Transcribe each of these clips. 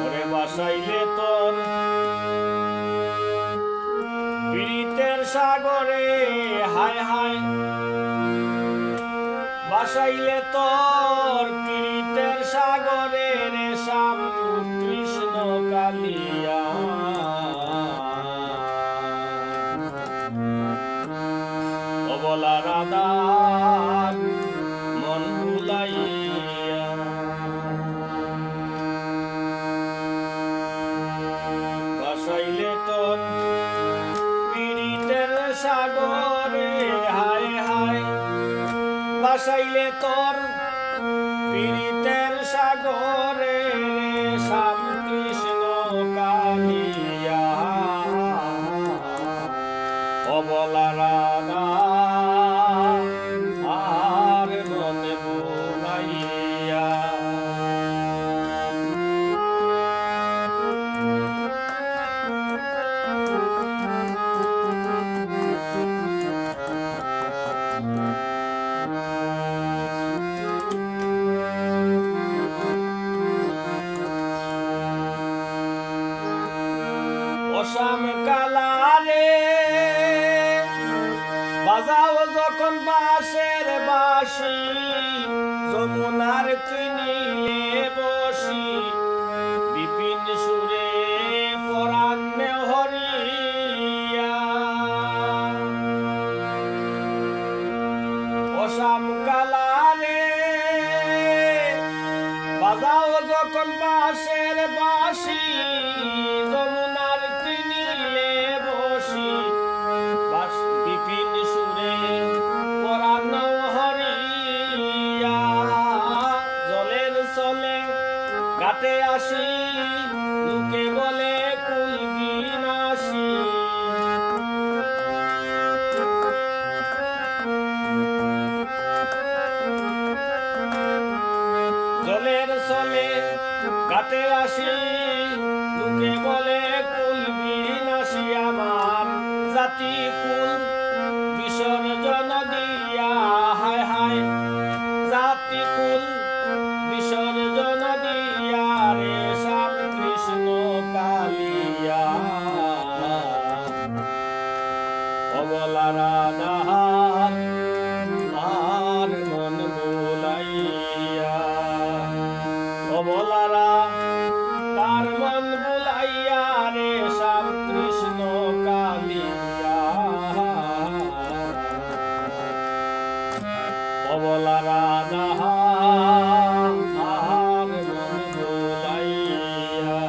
ওরে বাসাইলে তোর পীড়িতের সাগরে হায় হায়, বাসাইলে তোর পীড়িতের সাগরে রে শ্যাম কৃষ্ণ কালিয়া। অবলা রাধা মন ভুলাইয়া, বাসাইলে তোর পীড়িতের সাগরে হায় হায়, বাসাইলে তোর পীড়িতের সাগরে রে শ্যাম কৃষ্ণ কালিয়া। অবলা রাধা আর মনে বুলাইয়া, অসাম কালারে বাজাও যখন বাঁশের বাঁশি, যমুনার কিনিলে বসি বিপিন সুরে পরাণে হরিয়া। অসাম কালারে বাজাও যখন বাঁশের বাঁশি, যমুনার কিনিলে বসি বিপিন সুরে পরাণ হরিয়া। জলের চলে ঘাটে আসি, লোকে বলে কুলগিনাসি, জলের চলে ঘাটে আসি, লোকে বলে কুলগিনাসি। আমার জাতি কুল বিসর্জন দিয়া হায় হায়, জাতি কুল বিসর্জন দিয়া রে শ্যাম কৃষ্ণ কালিয়া। অবলা রাধা আর মন বুলাইয়া, অবলারা তার মন বুলাইয়া রে শ্যাম কৃষ্ণ কালিয়া। অবলা রাধা আর মন বুলাইয়া,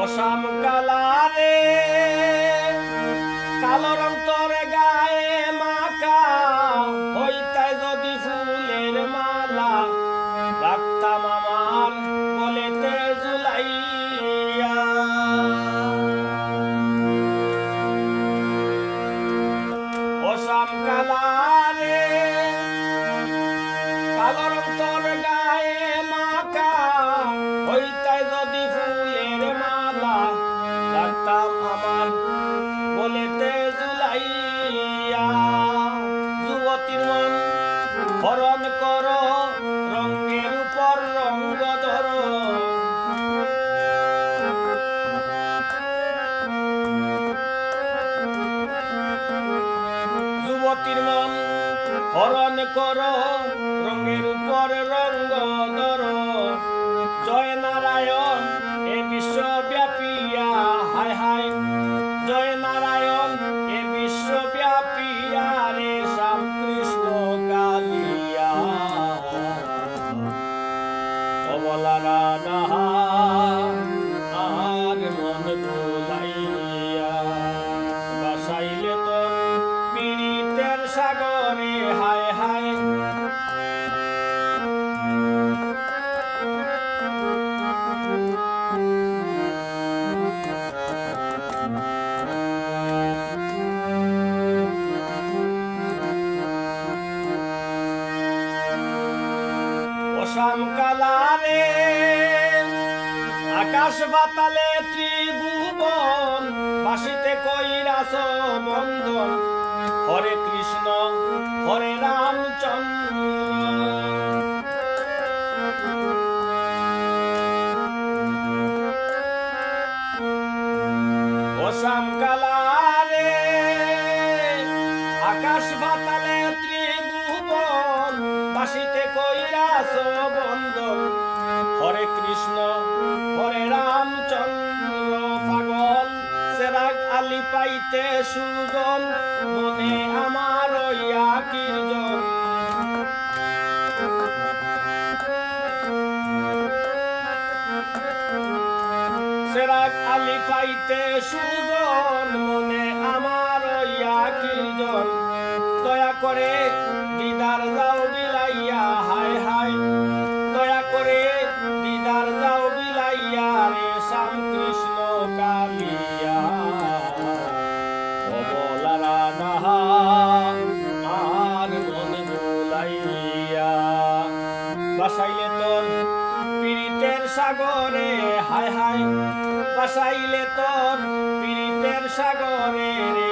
অসাম কালারে কালো রং তোর গায়ে মাখা, হইতাই যদি ফুলের মালা রাখতাম আমার বলেতে জুলাইয়া। অসাম কালারে কালো রং তোর গায়ে মাখা, হইতাই যদি ফুলের মালা রাখতাম আমার বলেতে জুলাইয়া। যুবতীর মন হরণ কর, রঙের উপর রঙ্গ ধর, যুবতীর মন হরণ কর, রঙের উপর রঙ্গ ধর। জয় নারায়ণ এ বিশ্বব্যাপিয়া হায় হায়, জয় নারায়ণ এ বিশ্বব্যাপিয়া রে শ্যাম কৃষ্ণ কালিয়া। অবলা রাধা আর মন বুলাইয়া, বাসাইলে তোর পীড়িতের সাগরে হায় হায়, শ্যামকালারে আকাশ বাতালে ত্রিভুবন বাসিতে কইরাস বন্দন হরে কৃষ্ণ হরে রামচন্দ্র ও শ্যামকালারে আকাশ বাতালে ত্রিভুবন বাসিতে কইরাস বন্দন হরে কৃষ্ণ হরে রামচন্দ্র পাগল সেরাগ আলি পাইতে সুজন মনে আমার ইয়া কীর্জন সেরাগ আলি পাইতে সুজন মনে আমার ইয়া কীর্জন দয়া করে দিদার যাও বিলাইয়া হায় হায় দয়া করে দিদার যাও বিলাইয়া রে শ্যাম কৃষ্ণ কালিয়া অবলারা নাহা আর মন ভুলাইয়া বাসাইলে তোর পীড়িতের সাগরে হায় হায় বাসাইলে তোর পীড়িতের সাগরে রে